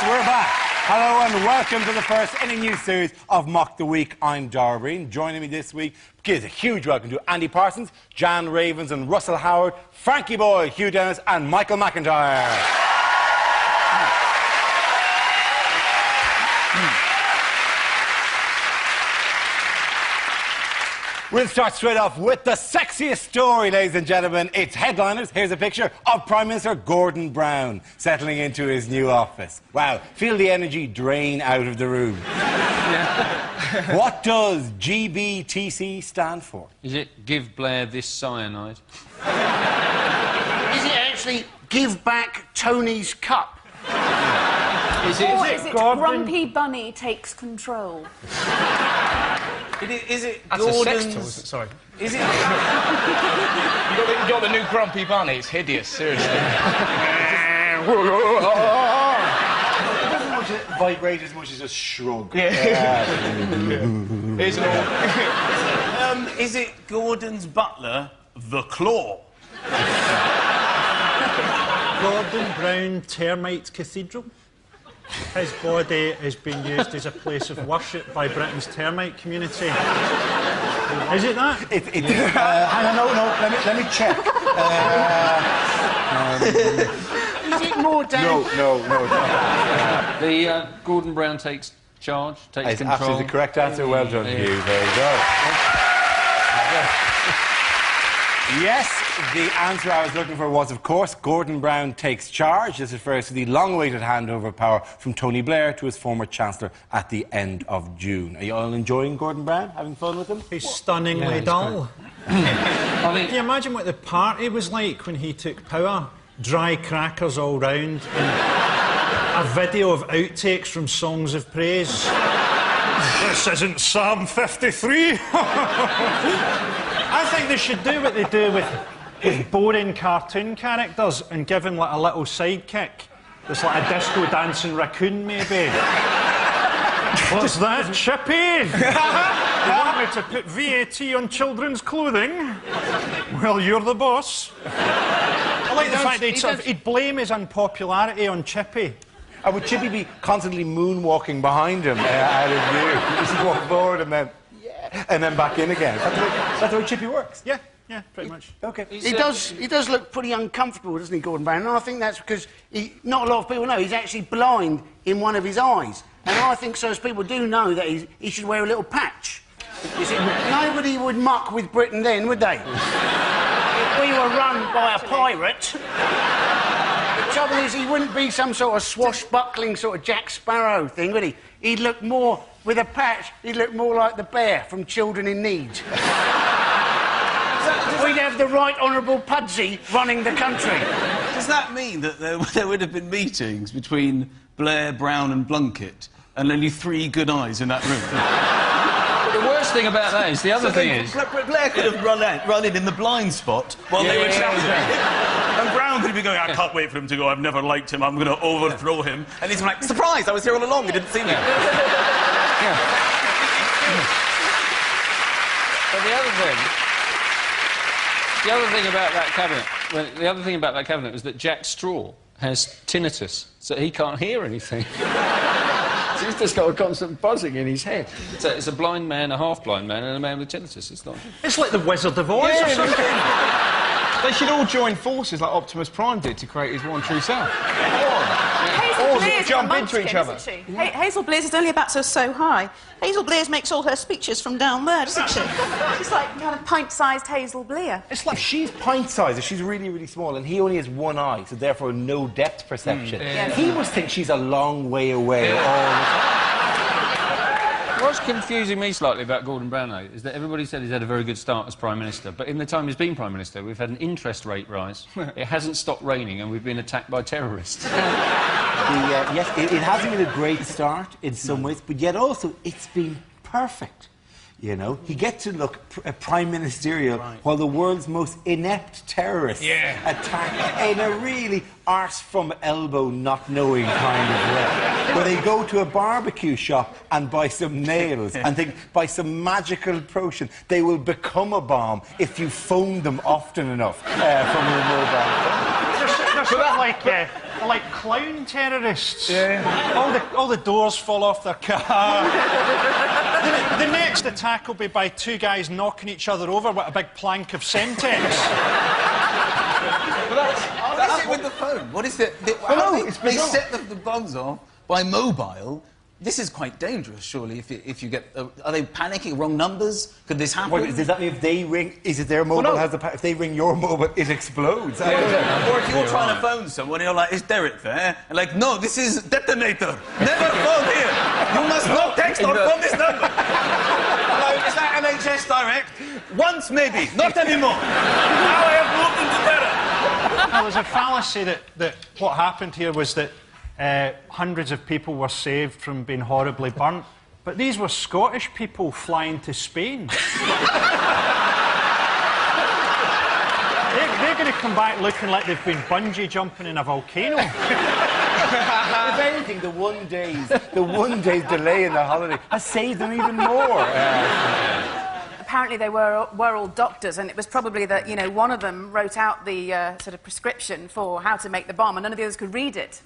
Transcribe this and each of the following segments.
We're back. Hello and welcome to the first in a new series of Mock the Week. I'm Darby. Joining me this week, give a huge welcome to Andy Parsons, Jan Ravens and Russell Howard, Frankie Boy, Hugh Dennis and Michael McIntyre. We'll start straight off with the sexiest story, ladies and gentlemen. It's headliners. Here's a picture of Prime Minister Gordon Brown settling into his new office. Wow, feel the energy drain out of the room. Yeah. What does GBTC stand for? Is it Give Blair This Cyanide? Is it actually Give Back Tony's Cup? Is it Grumpy Bunny Takes Control? Is it That's Gordon's... a sex toy, is it? Sorry. Is it... you got the new Grumpy Bunny. It's hideous, seriously. It doesn't want to vibrate as much as a shrug. Yeah. Is it Gordon's butler, the Claw? Gordon Brown Termite Cathedral. His body has been used as a place of worship by Britain's termite community. Is it that? Hang on, no, let me check. Is it more down... No. The Gordon Brown takes charge, takes That's control. absolutely the correct answer. Well done, Hugh. There you go. Yes, the answer I was looking for was, of course, Gordon Brown takes charge. This refers to the long-awaited handover of power from Tony Blair to his former Chancellor at the end of June. Are you all enjoying Gordon Brown? Having fun with him? He's stunningly dull. Can you imagine what the party was like when he took power? Dry crackers all round and a video of outtakes from songs of praise. This isn't Psalm 53. I think they should do what they do with boring cartoon characters and give him like a little sidekick. It's like a disco dancing raccoon, maybe. What's that, Chippy? You want me to put VAT on children's clothing? Well, you're the boss. I like the fact that he'd blame his unpopularity on Chippy. And would Chippy be constantly moonwalking behind him out of view? Just walk forward and then back in again. That's the way Chippy works. Yeah, pretty much. OK. He does look pretty uncomfortable, doesn't he, Gordon Brown? And I think that's because not a lot of people know he's actually blind in one of his eyes. And I think so, as people do know that he should wear a little patch. You see, nobody would muck with Britain then, would they? If we were run by a pirate... The trouble is, he wouldn't be some sort of swashbuckling sort of Jack Sparrow thing, would he? He'd look more, with a patch, he'd look more like the bear from Children in Need. We'd have the Right Honourable Pudsey running the country. Does that mean that there would have been meetings between Blair, Brown and Blunkett and only 3 good eyes in that room? The worst thing about that is, the other thing is... Blair could have run in the blind spot while they were chatting. And Brown could be going, I can't wait for him to go, I've never liked him, I'm going to overthrow him. And he's like, surprise, I was here all along, you didn't see me. But the other thing about that cabinet was that Jack Straw has tinnitus, so he can't hear anything. So he's just got a constant buzzing in his head. So it's a blind man, a half-blind man, and a man with tinnitus. It's not... It's like the Wizard of Oz or something. They should all join forces like Optimus Prime did to create his one true self. Hazel Blair's jump into each other. Hazel Blair's is only about so high. Hazel Blair's makes all her speeches from down there, doesn't she? She's like kind of pint-sized Hazel Blair. It's like she's pint-sized, she's really, really small, and he only has one eye, so therefore no depth perception. He must think she's a long way away all the time. What's confusing me slightly about Gordon Brown, though, is that everybody said he's had a very good start as Prime Minister, but in the time he's been Prime Minister, we've had an interest rate rise. It hasn't stopped raining, and we've been attacked by terrorists. Yes, it hasn't been a great start in some ways, but yet also it's been perfect. You know, he gets to look prime ministerial while the world's most inept terrorists attack in a really arse from elbow, not knowing kind of way. Where they go to a barbecue shop and buy some nails and think by some magical potion they will become a bomb if you phone them often enough from your mobile phone. They're sort of like clown terrorists. Yeah. All the doors fall off their car. The next attack will be by two guys knocking each other over with a big plank of Semtex. That's it with the phone. What is it? They set the bombs off by mobile. This is quite dangerous, surely, if you get... are they panicking? Wrong numbers? Could this happen? Well, does that mean if they ring... Is it their mobile has the... If they ring your mobile, it explodes? Or if you're trying to phone someone and you're like, is Derek there? And like, no, this is detonator. Never phone here. You must not text or phone this number. Hello, is that NHS Direct? Once, maybe. Not anymore. Now I have moved into terror. There was a fallacy that what happened here was that hundreds of people were saved from being horribly burnt, but these were Scottish people flying to Spain. They're going to come back looking like they've been bungee jumping in a volcano. If anything, the one day's delay in the holiday has saved them even more. Apparently they were all doctors, and it was probably that, you know, one of them wrote out the sort of prescription for how to make the bomb, and none of the others could read it.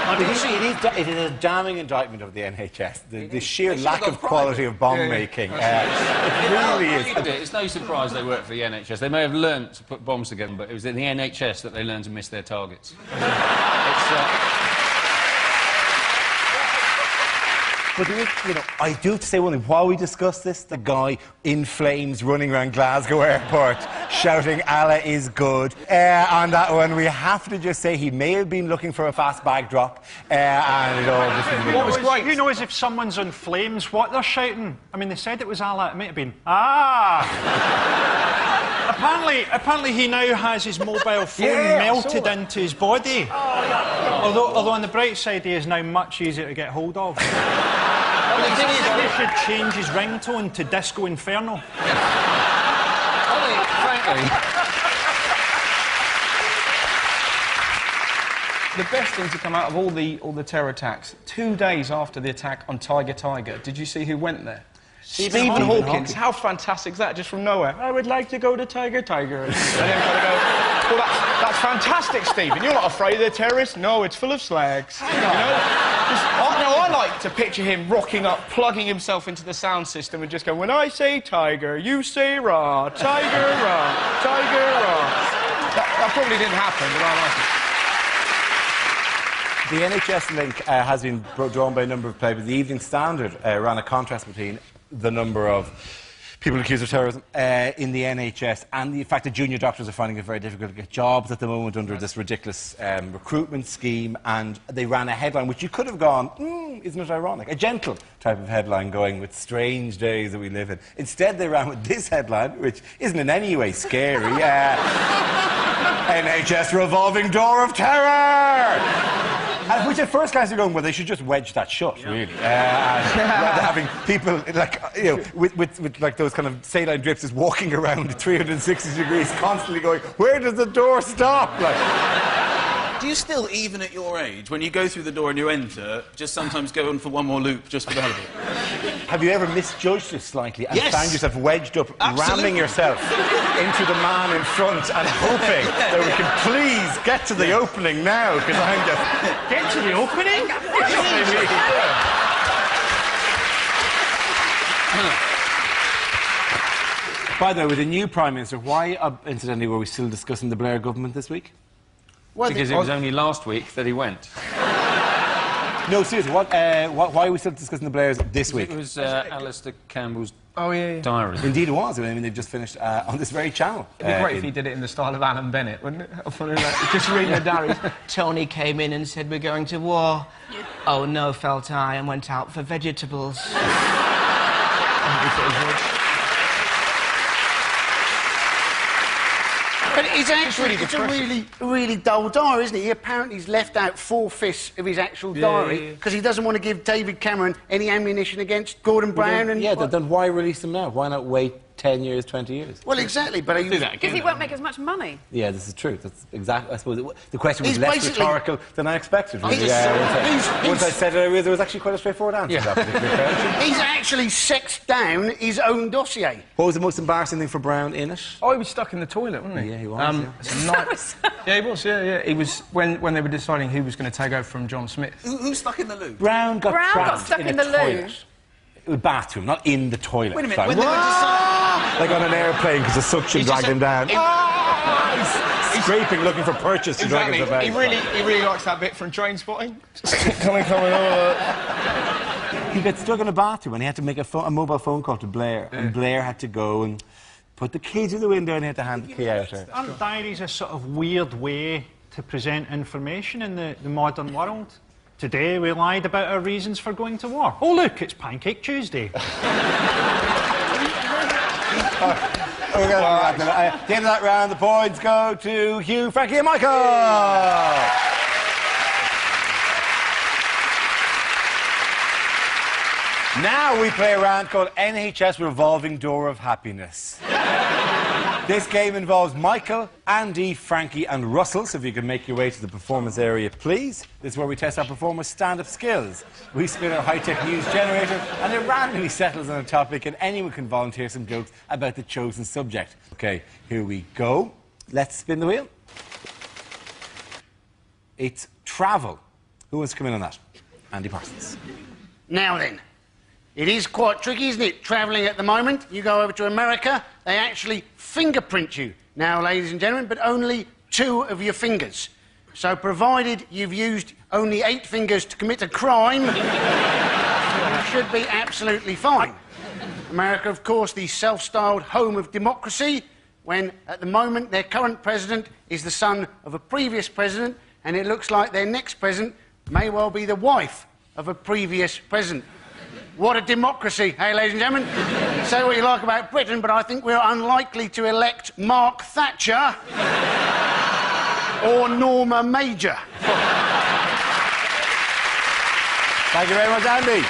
It is a damning indictment of the NHS, the sheer lack of quality of bomb making. It really is. It's no surprise they work for the NHS. They may have learnt to put bombs together, but it was in the NHS that they learned to miss their targets. But there is, you know, I do have to say one thing. While we discuss this, the guy in flames running around Glasgow Airport shouting, Allah is good. On that one, we have to just say he may have been looking for a fast bag drop, and it all just... Who knows if someone's on flames, what they're shouting? I mean, they said it was Allah. It might have been, Apparently he now has his mobile phone melted into his body. Although on the bright side, he is now much easier to get hold of. He should change his ringtone to Disco Inferno. Frankly, the best thing to come out of all the terror attacks, 2 days after the attack on Tiger, did you see who went there? Stephen Hawkins. How fantastic is that, just from nowhere? I would like to go to Tiger. And then kind of go, well, that's fantastic, Stephen. You're not afraid of the terrorists? No, it's full of slags. You know? I like to picture him rocking up, plugging himself into the sound system and just going, when I say tiger, you say rah, tiger rah, tiger rah. That probably didn't happen, but I like it. The NHS link has been drawn by a number of papers. The Evening Standard ran a contrast between the number of people accused of terrorism in the NHS and the fact that junior doctors are finding it very difficult to get jobs at the moment under this ridiculous recruitment scheme, and they ran a headline which you could have gone, isn't it ironic? A gentle type of headline going with strange days that we live in. Instead they ran with this headline, which isn't in any way scary. NHS revolving door of terror! Which at first glance you're going, well, they should just wedge that shut, really. Rather having people, like, you know, with like those kind of saline drips just walking around at 360 degrees, constantly going, where does the door stop? Like... Do you still, even at your age, when you go through the door and you enter, just sometimes go on for one more loop just for the hell of it? Have you ever misjudged it slightly and found yourself wedged up, ramming yourself into the man in front and hoping that we can please get to the opening now, because I'm just... Get to the opening? By the way, with a new Prime Minister, why, incidentally, were we still discussing the Blair government this week? Well, because it was only last week that he went. No, seriously, why are we still discussing the Blairs this week? It was Alistair Campbell's Oh, yeah. diary. Indeed it was. I mean, they've just finished on this very channel. It'd be great if he did it in the style of Alan Bennett, wouldn't it? Just reading the diary. Tony came in and said, we're going to war. Oh, no, felt I, and went out for vegetables. But it's actually a really dull diary, isn't it? He apparently has left out 4/5 of his actual diary because he doesn't want to give David Cameron any ammunition against Gordon Brown. Then why release them now? Why not wait 10 years, 20 years? Well, exactly, but Do that again. Because he won't make as much money. Yeah, this is true. That's exactly. I suppose the question was He's less basically- rhetorical than I expected. Really. He's- Once I said it, there was actually quite a straightforward answer to that particular question. he's actually sexed down his own dossier. What was the most embarrassing thing for Brown in it? Oh, he was stuck in the toilet, wasn't he? Yeah, he was, It's a night... Yeah, he was, yeah. He was... When they were deciding who was going to take over from John Smith. Who's stuck in the loo? Brown got trapped stuck in a the loo. toilet. A bathroom, not in the toilet. Wait a minute, Sorry. when they were Like on an airplane because the suction dragged him down. He's scraping, looking for purchase to drag him Exactly. back. He really likes that bit from Trainspotting. coming over. He got stuck in a bathroom and he had to make a mobile phone call to Blair. And Blair had to go and put the key through the window and he had to hand the key out to her. Aren't diaries a sort of weird way to present information in the modern world? Today we lied about our reasons for going to war. Oh look, it's Pancake Tuesday. At the end of that round, the points go to Hugh, Frankie and Michael! Now we play a round called NHS Revolving Door of Happiness. This game involves Michael, Andy, Frankie and Russell, so if you can make your way to the performance area, please. This is where we test our performers' stand-up skills. We spin a high-tech news generator and it randomly settles on a topic and anyone can volunteer some jokes about the chosen subject. OK, here we go. Let's spin the wheel. It's travel. Who wants to come in on that? Andy Parsons. Now then, it is quite tricky, isn't it, travelling at the moment? You go over to America, they actually fingerprint you now, ladies and gentlemen, but only 2 of your fingers. So provided you've used only 8 fingers to commit a crime, you should be absolutely fine. America, of course, the self-styled home of democracy, when at the moment their current president is the son of a previous president, and it looks like their next president may well be the wife of a previous president. What a democracy, hey, ladies and gentlemen? Say what you like about Britain, but I think we're unlikely to elect Mark Thatcher or Norma Major. Thank you very much, Andy.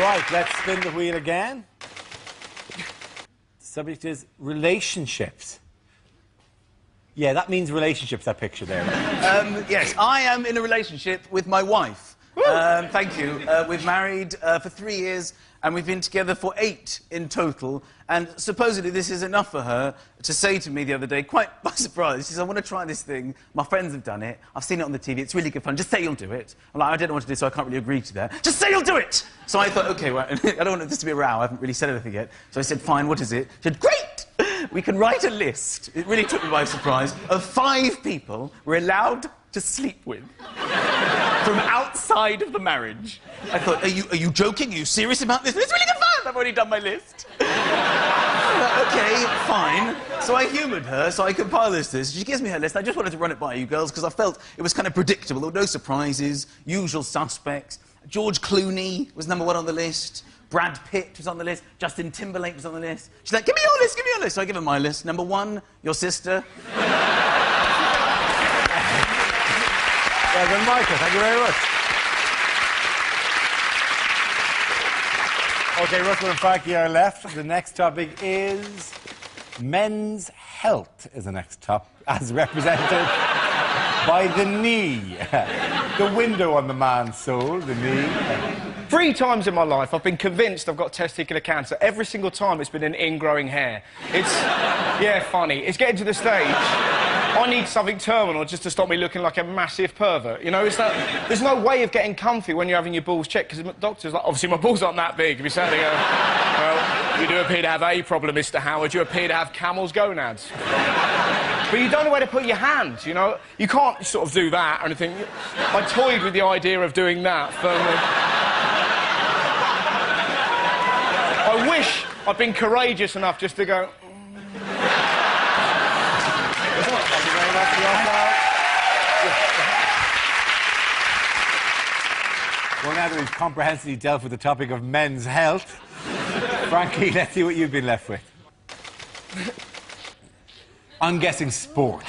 Right, let's spin the wheel again. The subject is relationships. Yeah, that means relationships, that picture there. Yes, I am in a relationship with my wife. Thank you. We've married for 3 years and we've been together for 8 in total. And supposedly this is enough for her to say to me the other day, quite by surprise, she says, I want to try this thing. My friends have done it. I've seen it on the TV. It's really good fun. Just say you'll do it. I'm like, I don't know what to do, so I can't really agree to that. Just say you'll do it! So I thought, OK, well, I don't want this to be a row. I haven't really said anything yet. So I said, fine, what is it? She said, great! We can write a list. It really took me by surprise of 5 people we're allowed to sleep with. From outside of the marriage. I thought, are you joking? Are you serious about this? It's really good fun! I've already done my list. OK, fine. So I humoured her, so I compiled this list. She gives me her list. I just wanted to run it by you girls, because I felt it was kind of predictable. There were no surprises, usual suspects. George Clooney was #1 on the list. Brad Pitt was on the list. Justin Timberlake was on the list. She's like, give me your list, give me your list. So I give her my list. #1, your sister. Well done, Michael. Thank you very much. OK, Russell and Frankie are left. The next topic is men's health is the next topic, as represented by the knee. The window on the man's soul, the knee. 3 times in my life I've been convinced I've got testicular cancer. Every single time it's been an ingrowing hair. It's... yeah, funny. It's getting to the stage... I need something terminal just to stop me looking like a massive pervert. You know, it's that... There's no way of getting comfy when you're having your balls checked, because the doctor's like, obviously my balls aren't that big. If you sat there going, well, you do appear to have a problem, Mr. Howard. You appear to have camel's gonads. But you don't know where to put your hands, you know? You can't sort of do that or anything. I toyed with the idea of doing that firmly. I've been courageous enough just to go... Thank you very much for your call. Well, now that we've comprehensively dealt with the topic of men's health, Frankie, let's see what you've been left with. I'm guessing sport.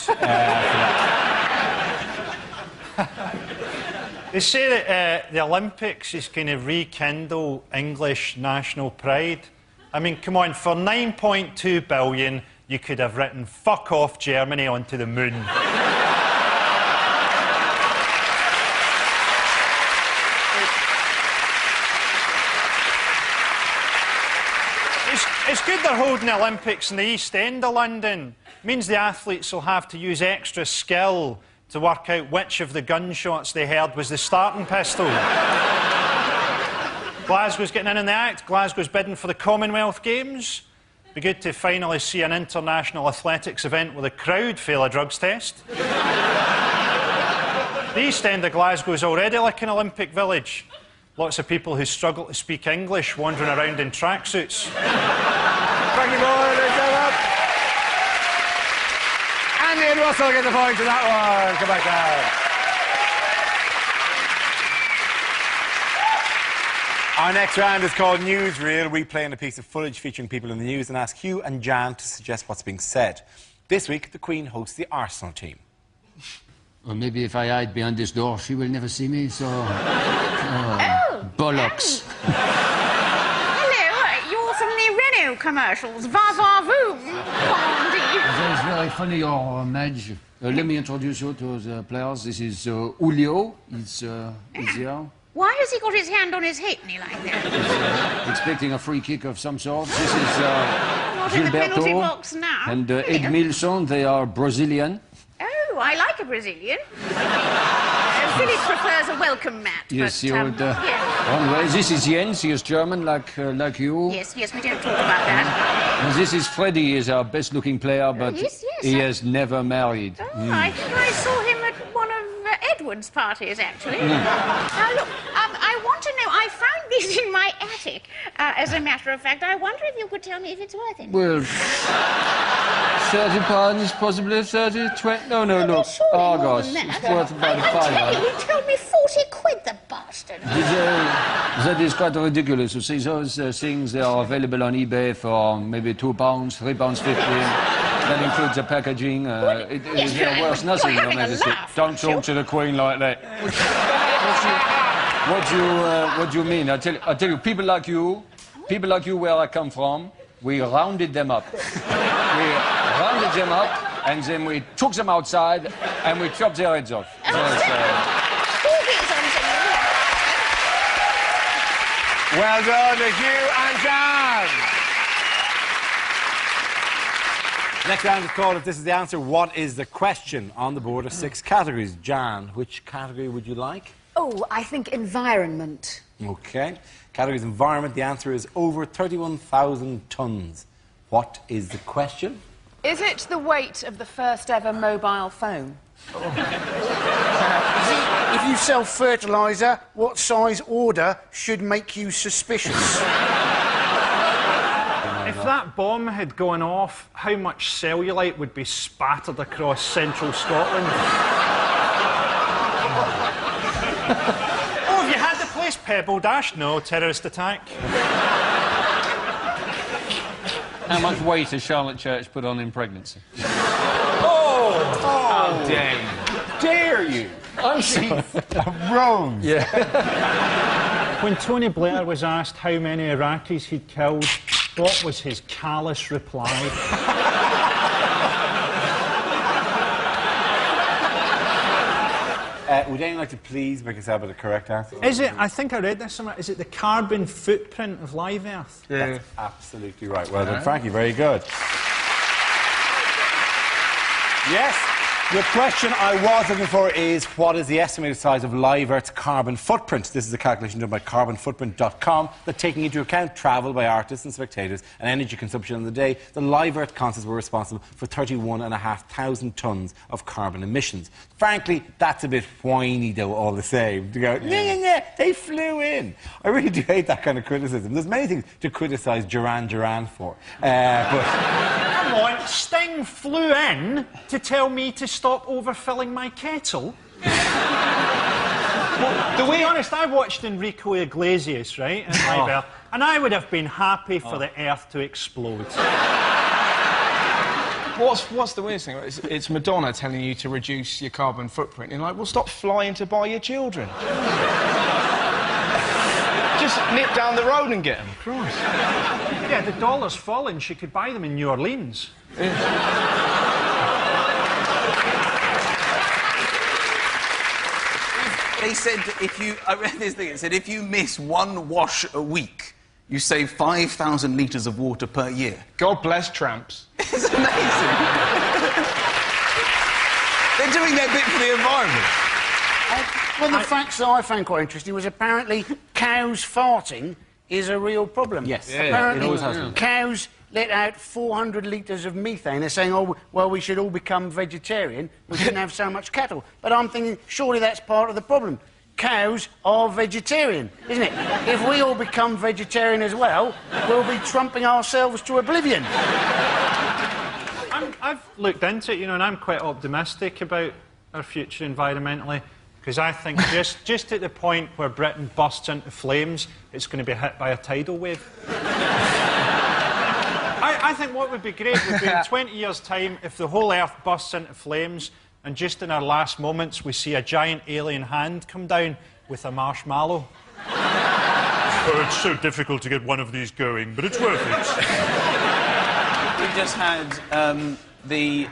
They say that the Olympics is going to rekindle English national pride. I mean, come on, for 9.2 billion, you could have written "fuck off Germany" onto the moon. It's good they're holding the Olympics in the East End of London. It means the athletes will have to use extra skill to work out which of the gunshots they heard was the starting pistol. Glasgow's getting in the act. Glasgow's bidding for the Commonwealth Games. Be good to finally see an international athletics event with a crowd fail a drugs test. The East End of Glasgow is already like an Olympic village. Lots of people who struggle to speak English wandering around in tracksuits. Thank you, boys. Andy and Russell get the point to that one. Come back down. Our next round is called Newsreel. We play in a piece of footage featuring people in the news and ask Hugh and Jan to suggest what's being said. This week, the Queen hosts the Arsenal team. Or maybe if I hide behind this door, she will never see me, so... bollocks. Hello, you're from the Renault commercials. Va-va-voom. That is very funny, your Madge. Let me introduce you to the players. This is Julio. He's here. Why has he got his hand on his halfpenny like that? He's expecting a free kick of some sort. This is Not in the penalty box now. and Edmilson. They are Brazilian. Oh, I like a Brazilian. Philip prefers a welcome mat. Yes, but, you would. yeah. Anyway, this is Jens. He is German, like you. Yes, we don't talk about that. And this is Freddy. He is our best-looking player, but Yes, he has never married. Oh, I think I saw him at one of Edward's parties, actually. Now, look, I want to know... I found this in my attic, as a matter of fact. I wonder if you could tell me if it's worth it. Well, 30 pounds, possibly 30, 20... No, look. Surely Oh, more gosh, than that. it's worth about I a tell fiver. you, he told me 40 quid, the bastard. That is quite ridiculous. You see, those things, they are available on eBay for maybe £2, £3.50. That includes the packaging. They're worth nothing, Your Majesty. Don't talk to the Queen like that. What do you mean? I tell you, people like you where I come from, we rounded them up. And then we took them outside and we chopped their heads off. Well done to Hugh and Jan. Next round is called If This Is the Answer, What is the Question? On the board of 6 categories. Jan, which category would you like? Oh, I think environment. OK. Category is environment. The answer is over 31,000 tonnes. What is the question? Is it the weight of the first ever mobile phone? If you sell fertiliser, what size order should make you suspicious? If that bomb had gone off, how much cellulite would be spattered across central Scotland? Oh, have you had the place Pebble Dash? No, terrorist attack. How much weight has Charlotte Church put on in pregnancy? How dare you? I'm sorry. Wrong. Yeah. When Tony Blair was asked how many Iraqis he'd killed, what was his callous reply? Would anyone like to please make us out with the correct answer? Is it, I think I read this somewhere, is it the carbon footprint of live Earth? Yeah. That's absolutely right. Well done, Frankie. Very good. Yes. The question I was looking for is, what is the estimated size of live Earth's carbon footprint? This is a calculation done by carbonfootprint.com that, taking into account travel by artists and spectators and energy consumption on the day, the live Earth concerts were responsible for 31,500 tonnes of carbon emissions. Frankly, that's a bit whiny, though, all the same. To go, yeah, they flew in. I really do hate that kind of criticism. There's many things to criticise Duran Duran for. But... Come on, Sting flew in to tell me to stop overfilling my kettle. Well, to be honest, I watched Enrico Iglesias, right, in Live, and I would have been happy for the Earth to explode. What's the weirdest thing? It's Madonna telling you to reduce your carbon footprint. You're like, well, stop flying to buy your children. Just nip down the road and get them. Christ. Yeah, the dollar's fallen. She could buy them in New Orleans. They said I read this thing, it said if you miss one wash a week, you save 5,000 litres of water per year. God bless tramps. It's amazing. They're doing their bit for the environment. One of the facts that I found quite interesting was apparently cows farting is a real problem. Yes. Yeah, apparently, it always has been. Cows let out 400 litres of methane. They're saying, oh, well, we should all become vegetarian. We shouldn't have so much cattle. But I'm thinking, surely that's part of the problem. Cows are vegetarian, isn't it? If we all become vegetarian as well, we'll be trumping ourselves to oblivion. I've looked into it, you know, and I'm quite optimistic about our future environmentally, because I think just at the point where Britain bursts into flames, it's going to be hit by a tidal wave. I think what would be great would be in 20 years' time if the whole Earth bursts into flames and just in our last moments we see a giant alien hand come down with a marshmallow. Oh, it's so difficult to get one of these going, but it's worth it. We just had the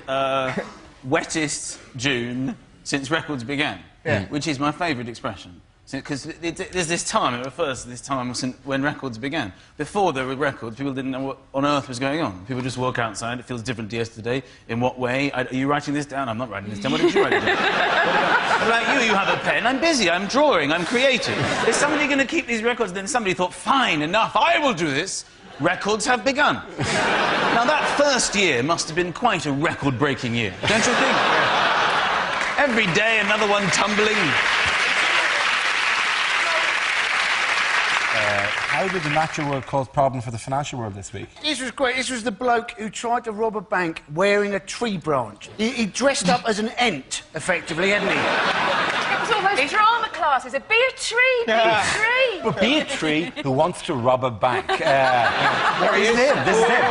wettest June since records began, which is my favourite expression. Because there's this time, it refers to this time when records began. Before there were records, people didn't know what on earth was going on. People just walk outside, it feels different to yesterday. In what way? Are you writing this down? I'm not writing this down. What did you write it down? What about you? You have a pen. I'm busy, I'm drawing, I'm creating. Is somebody going to keep these records? Then somebody thought, fine, enough, I will do this. Records have begun. Now, that first year must have been quite a record-breaking year, don't you think? Every day, another one tumbling. How did the natural world cause problems for the financial world this week? This was great. This was the bloke who tried to rob a bank wearing a tree branch. He dressed up as an ent, effectively, hadn't he? It was almost drama classes. Be a tree, be a tree. But be a tree who wants to rob a bank. This is him. This is him.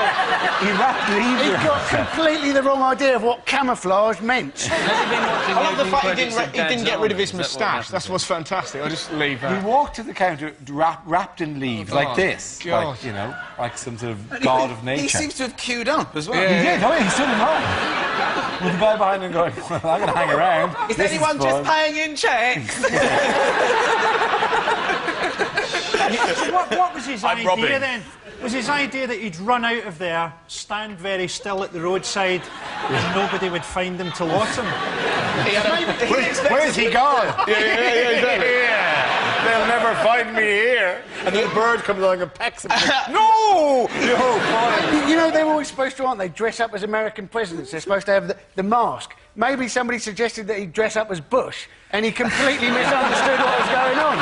He wrapped leaves. He got completely the wrong idea of what camouflage meant. I love the fact he didn't get rid of his moustache. That's what's fantastic. I'll just leave that. He walked to the counter wrapped in leaves like this. God. Like, you know, like some sort of god of nature. He seems to have queued up as well. He did. Oh, yeah, he stood in line. With the guy behind him going, well, I'm going to hang around. Is anyone just paying in checks? So what was his idea robbing. then? Was his idea that he'd run out of there, stand very still at the roadside, and nobody would find him to lot him? Where's he gone? They'll never find me here. And then a bird comes along and pecks him. No! You know, they're always supposed to, aren't they, dress up as American presidents. They're supposed to have the mask. Maybe somebody suggested that he'd dress up as Bush, and he completely misunderstood what was going on.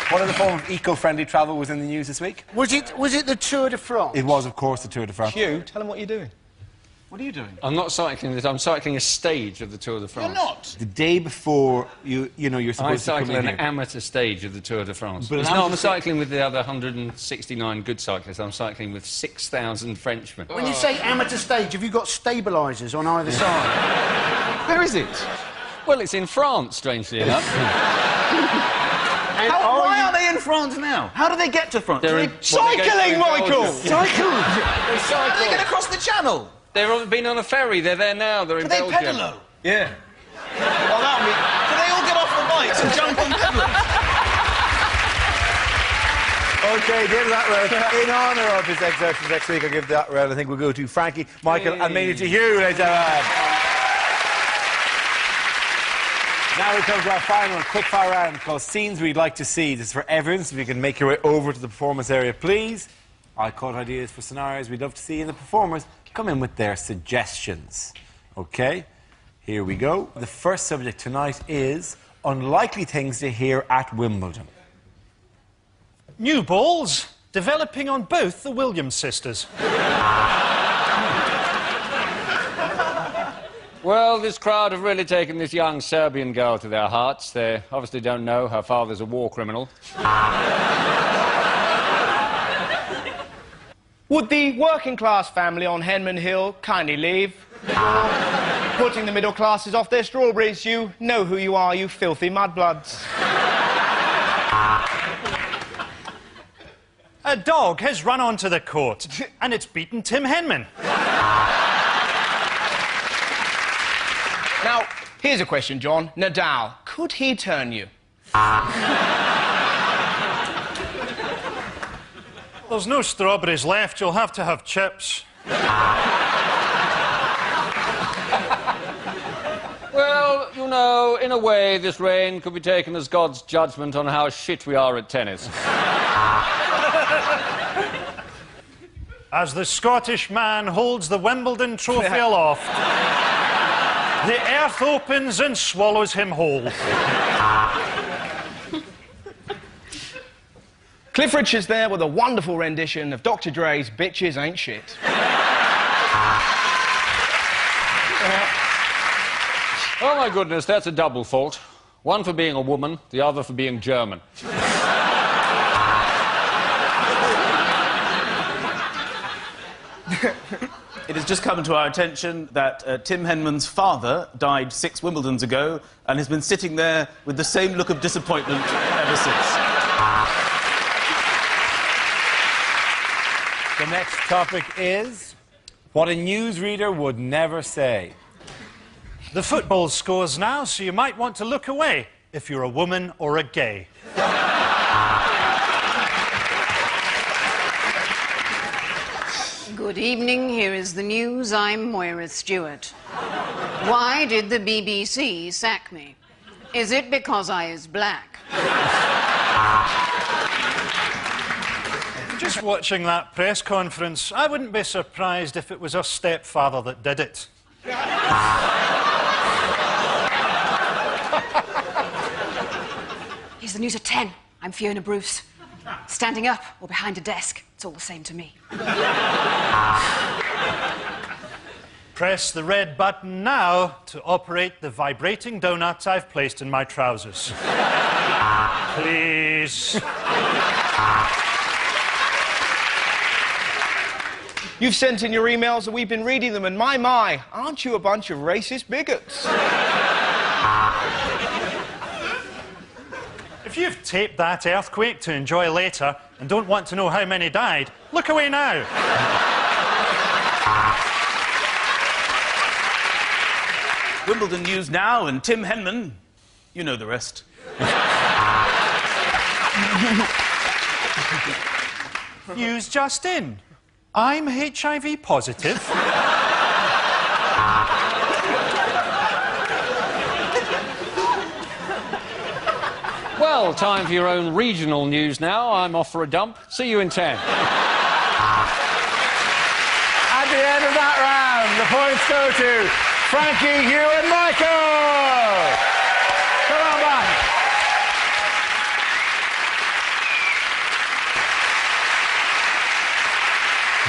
What other form of eco-friendly travel was in the news this week? Was it the Tour de France? It was, of course, the Tour de France. Hugh, tell him what you're doing. What are you doing? I'm not cycling this. I'm cycling a stage of the Tour de France. You're not. The day before you're supposed I to cycle come in an here. amateur stage of the Tour de France. But It's an not. I'm amateur cycling with the other 169 good cyclists. I'm cycling with 6,000 Frenchmen. When you say amateur stage, have you got stabilisers on either side? Where is it? Well, it's in France, strangely enough. And Why are they in France now? How do they get to France? Cycling, Michael! Cycle! How do they get across the channel? They've been on a ferry. They're there now. They're in Do they Belgium. pedalo? Yeah. Oh, that would be... Do they all get off the bikes and jump on pedals? OK, give that round. In honour of his exertions next week, I'll give that round. I think we'll go to Frankie, Michael, and maybe to Hugh, ladies and gentlemen. Now we come to our final quickfire round called Scenes We'd Like to See. This is for everyone, so if you can make your way over to the performance area, please. I caught ideas for scenarios we'd love to see, and the performers come in with their suggestions. OK, here we go. The first subject tonight is unlikely things to hear at Wimbledon. New balls developing on both the Williams sisters. Well, this crowd have really taken this young Serbian girl to their hearts. They obviously don't know her father's a war criminal. Would the working-class family on Henman Hill kindly leave? Putting the middle classes off their strawberries. You know who you are, you filthy mudbloods. A dog has run onto the court, and it's beaten Tim Henman. Now, here's a question, John. Nadal, could he turn you? There's no strawberries left. You'll have to have chips. Well, you know, in a way, this rain could be taken as God's judgment on how shit we are at tennis. As the Scottish man holds the Wimbledon trophy aloft, the earth opens and swallows him whole. Cliff Richard's there with a wonderful rendition of Dr. Dre's Bitches Ain't Shit. Oh, my goodness, that's a double fault. One for being a woman, the other for being German. It has just come to our attention that Tim Henman's father died 6 Wimbledons ago and has been sitting there with the same look of disappointment ever since. The next topic is what a newsreader would never say. The football scores now, so you might want to look away if you're a woman or a gay. Good evening, here is the news. I'm Moira Stewart. Why did the BBC sack me? Is it because I is black? Just watching that press conference, I wouldn't be surprised if it was her stepfather that did it. Here's the news at 10. I'm Fiona Bruce. Standing up or behind a desk, it's all the same to me. Press the red button now to operate the vibrating donut I've placed in my trousers. Please. You've sent in your emails and we've been reading them, and my, aren't you a bunch of racist bigots? If you've taped that earthquake to enjoy later and don't want to know how many died, look away now. Wimbledon news now, and Tim Henman, you know the rest. News just in. I'm HIV positive. Well, time for your own regional news now. I'm off for a dump. See you in 10. At the end of that round, the points go to Frankie, Hugh and Michael! Come on back.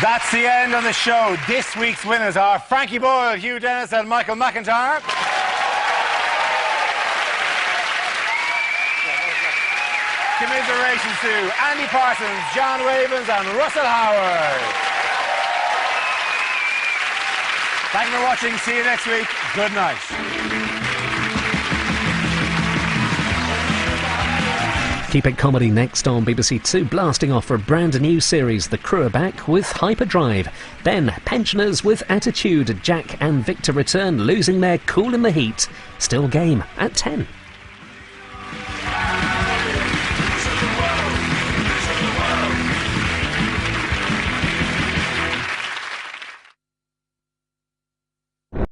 That's the end of the show. This week's winners are Frankie Boyle, Hugh Dennis and Michael McIntyre. Commiserations to Andy Parsons, John Ravens and Russell Howard. Thank you for watching. See you next week. Good night. Keep it comedy next on BBC Two, blasting off for a brand new series. The crew are back with Hyperdrive. Then Pensioners with Attitude. Jack and Victor return, losing their cool in the heat. Still game at 10.